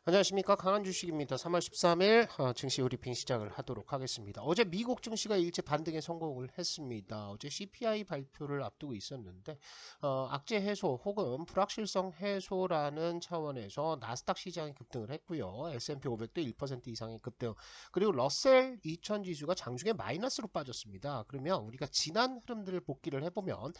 안녕하십니까, 강한 주식입니다. 3월 13일 증시 브리핑 시작을 하도록 하겠습니다. 어제 미국 증시가 일제 반등에 성공을 했습니다. 어제 CPI 발표를 앞두고 있었는데 악재 해소 혹은 불확실성 해소라는 차원에서 나스닥 시장이 급등을 했고요. S&P 500도 1% 이상의 급등, 그리고 러셀 2000 지수가 장중에 마이너스로 빠졌습니다. 그러면 우리가 지난 흐름들을 복기를 해보면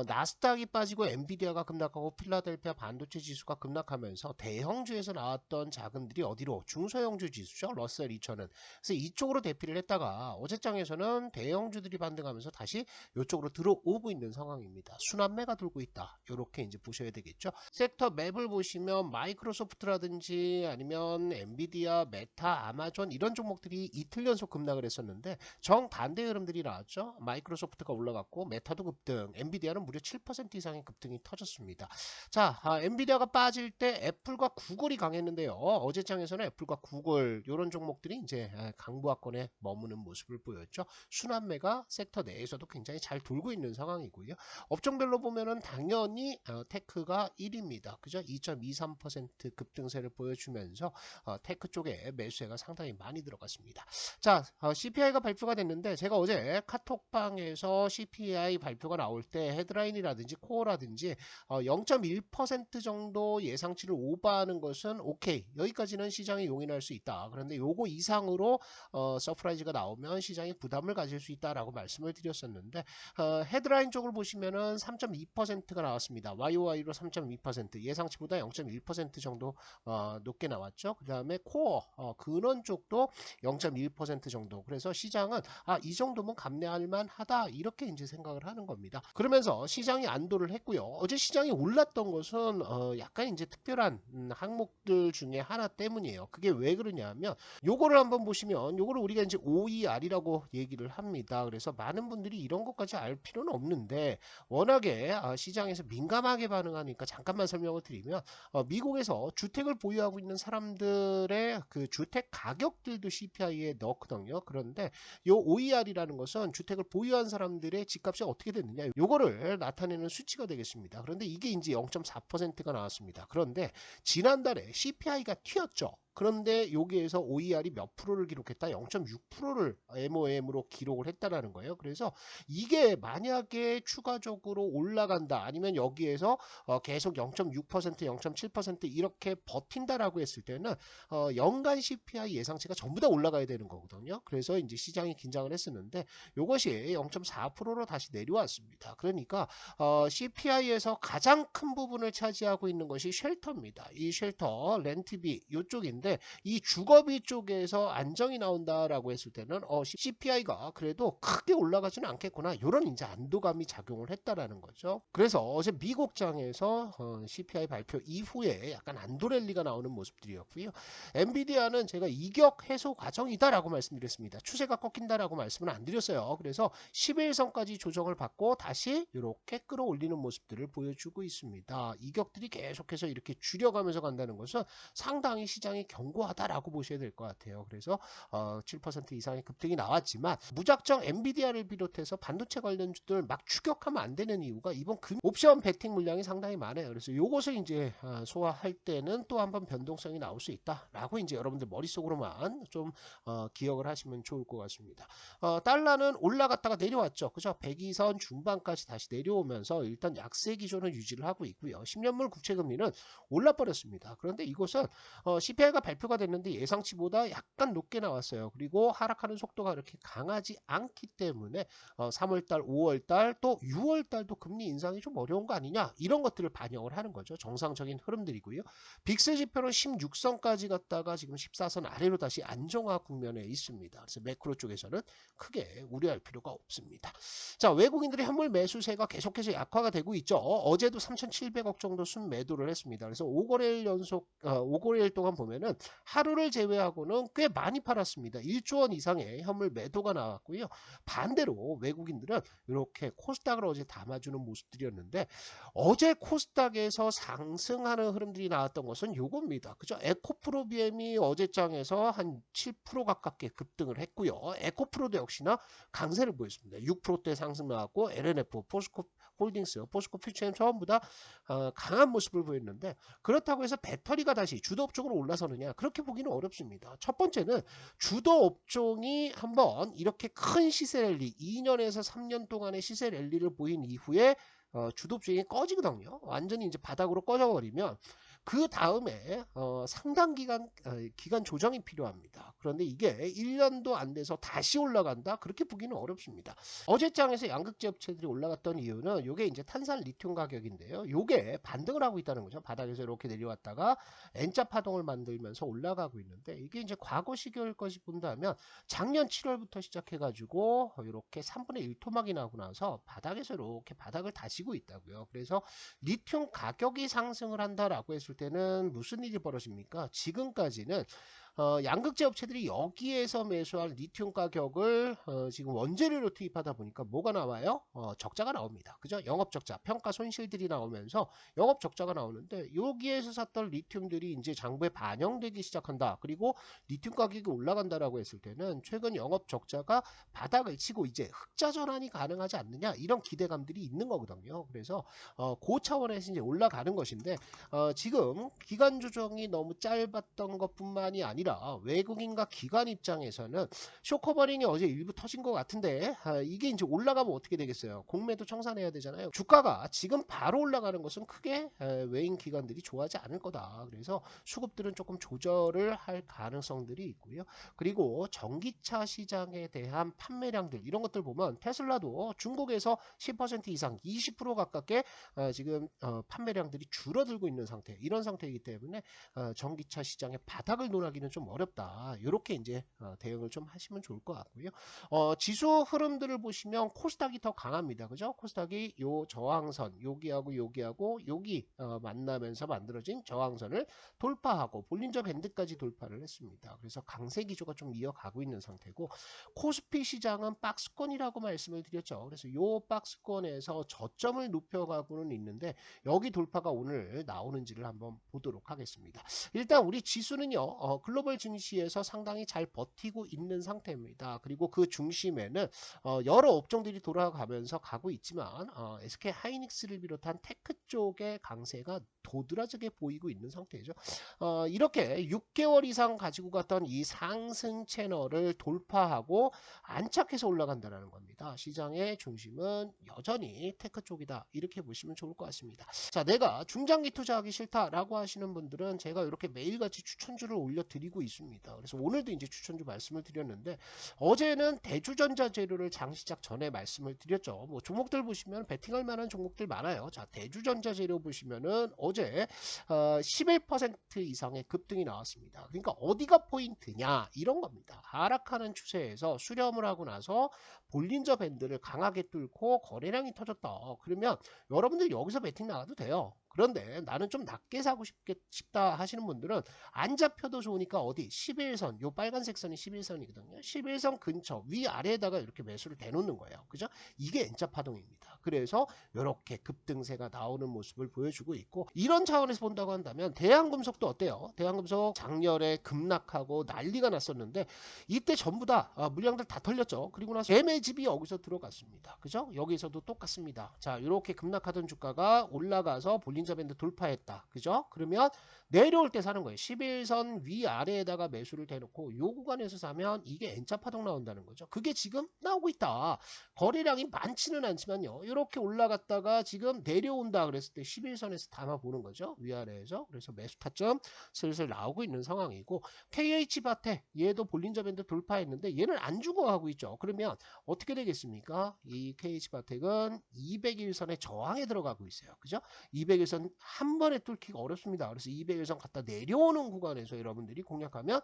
나스닥이 빠지고 엔비디아가 급락하고 필라델피아 반도체 지수가 급락하면서 대형주에서 나왔던 자금들이 어디로? 중소형주 지수죠. 러셀 2000은. 그래서 이쪽으로 대피를 했다가 어제장에서는 대형주들이 반등하면서 다시 이쪽으로 들어오고 있는 상황입니다. 순환매가 돌고 있다. 이렇게 이제 보셔야 되겠죠. 섹터 맵을 보시면 마이크로소프트라든지 아니면 엔비디아, 메타, 아마존 이런 종목들이 이틀 연속 급락을 했었는데 정반대 흐름들이 나왔죠. 마이크로소프트가 올라갔고 메타도 급등, 엔비디아는 무려 7% 이상의 급등이 터졌습니다. 자, 엔비디아가 빠질 때 애플과 구글이 강했는데요. 어제장에서는 애플과 구글 이런 종목들이 이제 강보합권에 머무는 모습을 보였죠. 순환매가 섹터 내에서도 굉장히 잘 돌고 있는 상황이고요. 업종별로 보면은 당연히 테크가 1위입니다. 그죠? 2.23% 급등세를 보여주면서 테크 쪽에 매수세가 상당히 많이 들어갔습니다. 자, CPI가 발표가 됐는데 제가 어제 카톡방에서 CPI 발표가 나올 때 헤드라인이라든지 코어라든지 0.1% 정도 예상치를 오버하는 것은 오케이, 여기까지는 시장이 용인할 수 있다. 그런데 요거 이상으로 서프라이즈가 나오면 시장이 부담을 가질 수 있다라고 말씀을 드렸었는데 헤드라인 쪽을 보시면은 3.2%가 나왔습니다. YOY로 3.2%, 예상치보다 0.1% 정도 높게 나왔죠. 그 다음에 코어 근원 쪽도 0.1% 정도. 그래서 시장은 이 정도면 감내할 만하다, 이렇게 이제 생각을 하는 겁니다. 그러면서 시장이 안도를 했고요. 어제 시장이 올랐던 것은 약간 이제 특별한 항목들 중에 하나 때문이에요. 그게 왜 그러냐면 요거를 한번 보시면 요거를 우리가 이제 OER이라고 얘기를 합니다. 그래서 많은 분들이 이런 것까지 알 필요는 없는데 워낙에 시장에서 민감하게 반응하니까 잠깐만 설명을 드리면 미국에서 주택을 보유하고 있는 사람들의 그 주택 가격들도 CPI에 넣거든요. 그런데 요 OER이라는 것은 주택을 보유한 사람들의 집값이 어떻게 됐느냐, 요거를 나타내는 수치가 되겠습니다. 그런데 이게 이제 0.4%가 나왔습니다. 그런데 지난달에 CPI가 튀었죠. 그런데 여기에서 OER이 몇 프로를 기록했다? 0.6%를 MOM으로 기록을 했다라는 거예요. 그래서 이게 만약에 추가적으로 올라간다, 아니면 여기에서 계속 0.6%, 0.7% 이렇게 버틴다라고 했을 때는 연간 CPI 예상치가 전부 다 올라가야 되는 거거든요. 그래서 이제 시장이 긴장을 했었는데 이것이 0.4%로 다시 내려왔습니다. 그러니까 CPI에서 가장 큰 부분을 차지하고 있는 것이 쉘터입니다. 이 쉘터, 렌트비 이쪽인데 이 주거비 쪽에서 안정이 나온다라고 했을 때는 CPI가 그래도 크게 올라가지는 않겠구나, 이런 이제 안도감이 작용을 했다라는 거죠. 그래서 어제 미국장에서 CPI 발표 이후에 약간 안도 랠리가 나오는 모습들이었고요. 엔비디아는 제가 이격 해소 과정이다라고 말씀드렸습니다. 추세가 꺾인다라고 말씀은 안 드렸어요. 그래서 11선까지 조정을 받고 다시 이렇게 끌어올리는 모습들을 보여주고 있습니다. 이격들이 계속해서 이렇게 줄여가면서 간다는 것은 상당히 시장이 견고하다라고 보셔야 될 것 같아요. 그래서 7% 이상의 급등이 나왔지만 무작정 엔비디아를 비롯해서 반도체 관련주들 막 추격하면 안 되는 이유가 이번 옵션 베팅 물량이 상당히 많아요. 그래서 이것을 이제 소화할 때는 또 한번 변동성이 나올 수 있다라고 이제 여러분들 머릿속으로만 좀 기억을 하시면 좋을 것 같습니다. 달러는 올라갔다가 내려왔죠. 그죠? 102선 중반까지 다시 내려오면서 일단 약세 기조는 유지를 하고 있고요. 10년물 국채금리는 올라버렸습니다. 그런데 이것은 CPI가 발표가 됐는데 예상치보다 약간 높게 나왔어요. 그리고 하락하는 속도가 그렇게 강하지 않기 때문에 3월달, 5월달 또 6월달도 금리 인상이 좀 어려운 거 아니냐, 이런 것들을 반영을 하는 거죠. 정상적인 흐름들이고요. 빅스 지표는 16선까지 갔다가 지금 14선 아래로 다시 안정화 국면에 있습니다. 그래서 매크로 쪽에서는 크게 우려할 필요가 없습니다. 자, 외국인들의 현물 매수세가 계속해서 약화가 되고 있죠. 어제도 3,700억 정도 순매도를 했습니다. 그래서 5거래일 연속 5거래일 동안 보면은 하루를 제외하고는 꽤 많이 팔았습니다. 1조 원 이상의 현물 매도가 나왔고요. 반대로 외국인들은 이렇게 코스닥을 어제 담아주는 모습들이었는데 어제 코스닥에서 상승하는 흐름들이 나왔던 것은 요겁니다. 그죠? 에코프로비엠이 어제장에서 한 7% 가깝게 급등을 했고요. 에코프로도 역시나 강세를 보였습니다. 6%대 상승 나왔고 LNF, 홀딩스, 포스코 퓨처엠 전부 다 강한 모습을 보였는데 그렇다고 해서 배터리가 다시 주도 업종으로 올라서느냐 그렇게 보기는 어렵습니다. 첫 번째는 주도 업종이 한번 이렇게 큰 시세 랠리 2년에서 3년 동안의 시세 랠리를 보인 이후에 주도 업종이 꺼지거든요. 완전히 이제 바닥으로 꺼져버리면 그 다음에 상당 기간 조정이 필요합니다. 그런데 이게 1년도 안 돼서 다시 올라간다? 그렇게 보기는 어렵습니다. 어제장에서 양극재 업체들이 올라갔던 이유는 이게 이제 탄산 리튬 가격인데요. 이게 반등을 하고 있다는 거죠. 바닥에서 이렇게 내려왔다가 N자 파동을 만들면서 올라가고 있는데 이게 이제 과거 시기일 것이 본다면 작년 7월부터 시작해가지고 이렇게 3분의 1 토막이 나고 나서 바닥에서 이렇게 바닥을 다지고 있다고요. 그래서 리튬 가격이 상승을 한다라고 했을 때는 무슨 일이 벌어집니까? 지금까지는 양극재 업체들이 여기에서 매수할 리튬 가격을 지금 원재료로 투입하다 보니까 뭐가 나와요? 적자가 나옵니다. 그죠? 영업 적자, 평가 손실들이 나오면서 영업 적자가 나오는데 여기에서 샀던 리튬들이 이제 장부에 반영되기 시작한다. 그리고 리튬 가격이 올라간다라고 했을 때는 최근 영업 적자가 바닥을 치고 이제 흑자 전환이 가능하지 않느냐 이런 기대감들이 있는 거거든요. 그래서 그 차원에서 이제 올라가는 것인데 지금 기간 조정이 너무 짧았던 것뿐만이 아니라 외국인과 기관 입장에서는 쇼커버링이 어제 일부 터진 것 같은데 이게 이제 올라가면 어떻게 되겠어요? 공매도 청산해야 되잖아요. 주가가 지금 바로 올라가는 것은 크게 외인 기관들이 좋아하지 않을 거다. 그래서 수급들은 조금 조절을 할 가능성들이 있고요. 그리고 전기차 시장에 대한 판매량들 이런 것들 보면 테슬라도 중국에서 10% 이상 20% 가깝게 지금 판매량들이 줄어들고 있는 상태 이런 상태이기 때문에 전기차 시장의 바닥을 논하기는 좀 어렵다. 이렇게 이제 대응을 좀 하시면 좋을 것 같고요. 지수 흐름들을 보시면 코스닥이 더 강합니다. 그죠? 코스닥이 요 저항선 여기하고 여기 만나면서 만들어진 저항선을 돌파하고 볼린저 밴드까지 돌파를 했습니다. 그래서 강세 기조가 좀 이어가고 있는 상태고 코스피 시장은 박스권이라고 말씀을 드렸죠. 그래서 요 박스권에서 저점을 높여가고는 있는데 여기 돌파가 오늘 나오는지를 한번 보도록 하겠습니다. 일단 우리 지수는요 글로벌 증시에서 상당히 잘 버티고 있는 상태입니다. 그리고 그 중심에는 여러 업종들이 돌아가면서 가고 있지만 SK 하이닉스를 비롯한 테크 쪽의 강세가 도드라지게 보이고 있는 상태죠. 이렇게 6개월 이상 가지고 갔던 이 상승 채널을 돌파하고 안착해서 올라간다는 겁니다. 시장의 중심은 여전히 테크 쪽이다. 이렇게 보시면 좋을 것 같습니다. 자, 내가 중장기 투자하기 싫다라고 하시는 분들은 제가 이렇게 매일같이 추천주를 올려드리고 있습니다. 그래서 오늘도 이제 추천주 말씀을 드렸는데 어제는 대주전자 재료를 장시작 전에 말씀을 드렸죠. 뭐 종목들 보시면 베팅할 만한 종목들 많아요. 자, 대주전자 재료 보시면은 어제 11% 이상의 급등이 나왔습니다. 그러니까 어디가 포인트냐 이런 겁니다. 하락하는 추세에서 수렴을 하고 나서 볼린저 밴드를 강하게 뚫고 거래량이 터졌다. 그러면 여러분들 여기서 베팅 나가도 돼요. 그런데 나는 좀 낮게 사고 싶다 하시는 분들은 안 잡혀도 좋으니까 어디 11선 요 빨간색 선이 11선이거든요. 11선 근처 위아래에다가 이렇게 매수를 대놓는 거예요. 그죠? 이게 N자 파동입니다. 그래서 이렇게 급등세가 나오는 모습을 보여주고 있고 이런 차원에서 본다고 한다면 대한금속도 어때요? 대한금속 작년에 급락하고 난리가 났었는데 이때 전부 다 물량들 다 털렸죠. 그리고 나서 매매집이 여기서 들어갔습니다. 그죠? 여기서도 똑같습니다. 자, 이렇게 급락하던 주가가 올라가서 볼린저 밴드 돌파했다. 그죠? 그러면 내려올 때 사는 거예요. 11선 위아래에다가 매수를 대놓고 요 구간에서 사면 이게 N자 파동 나온다는 거죠. 그게 지금 나오고 있다. 거래량이 많지는 않지만요. 이렇게 올라갔다가 지금 내려온다 그랬을 때 11선에서 담아보는 거죠. 위아래에서. 그래서 매수 타점 슬슬 나오고 있는 상황이고 KH바텍 얘도 볼린저 밴드 돌파했는데 얘는 안 주고 가고 있죠. 그러면 어떻게 되겠습니까? 이 KH바텍은 200일선의 저항에 들어가고 있어요. 그죠? 200일선 한 번에 뚫기가 어렵습니다. 그래서 200일선 갖다 내려오는 구간에서 여러분들이 공략하면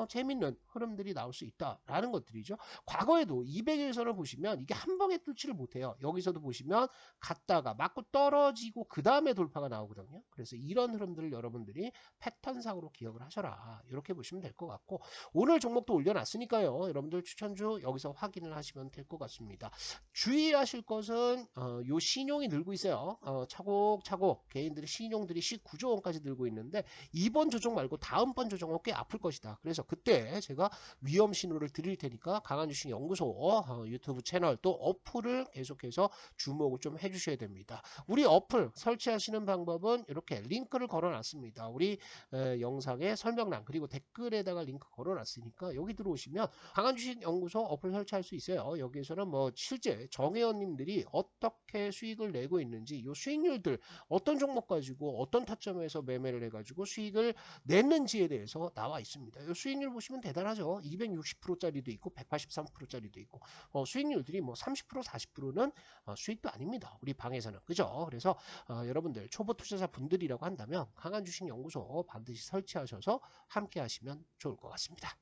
재밌는 흐름들이 나올 수 있다라는 것들이죠. 과거에도 200일선을 보시면 이게 한 방에 뚫지를 못해요. 여기서도 보시면 갔다가 맞고 떨어지고 그 다음에 돌파가 나오거든요. 그래서 이런 흐름들을 여러분들이 패턴상으로 기억을 하셔라. 이렇게 보시면 될 것 같고 오늘 종목도 올려놨으니까요. 여러분들 추천주 여기서 확인을 하시면 될 것 같습니다. 주의하실 것은 요 신용이 늘고 있어요. 차곡차곡 개인들의 신용들이 19조 원까지 들고 있는데 이번 조정 말고 다음번 조정은 꽤 아플 것이다. 그래서 그때 제가 위험 신호를 드릴 테니까 강한주식 연구소 유튜브 채널 또 어플을 계속해서 주목을 좀 해주셔야 됩니다. 우리 어플 설치하시는 방법은 이렇게 링크를 걸어놨습니다. 우리 영상의 설명란 그리고 댓글에다가 링크 걸어놨으니까 여기 들어오시면 강한주식 연구소 어플 설치할 수 있어요. 여기에서는 뭐 실제 정회원님들이 어떻게 수익을 내고 있는지 이 수익률들 어떤 종목 가지고 어떤 타점에서 매매를 해가지고 수익을 냈는지에 대해서 나와 있습니다. 이 수익률 보시면 대단하죠. 260%짜리도 있고 183%짜리도 있고 수익률들이 뭐 30% 40%는 수익도 아닙니다. 우리 방에서는 그죠? 그래서 여러분들 초보 투자자 분들이라고 한다면 강한주식 연구소 반드시 설치하셔서 함께 하시면 좋을 것 같습니다.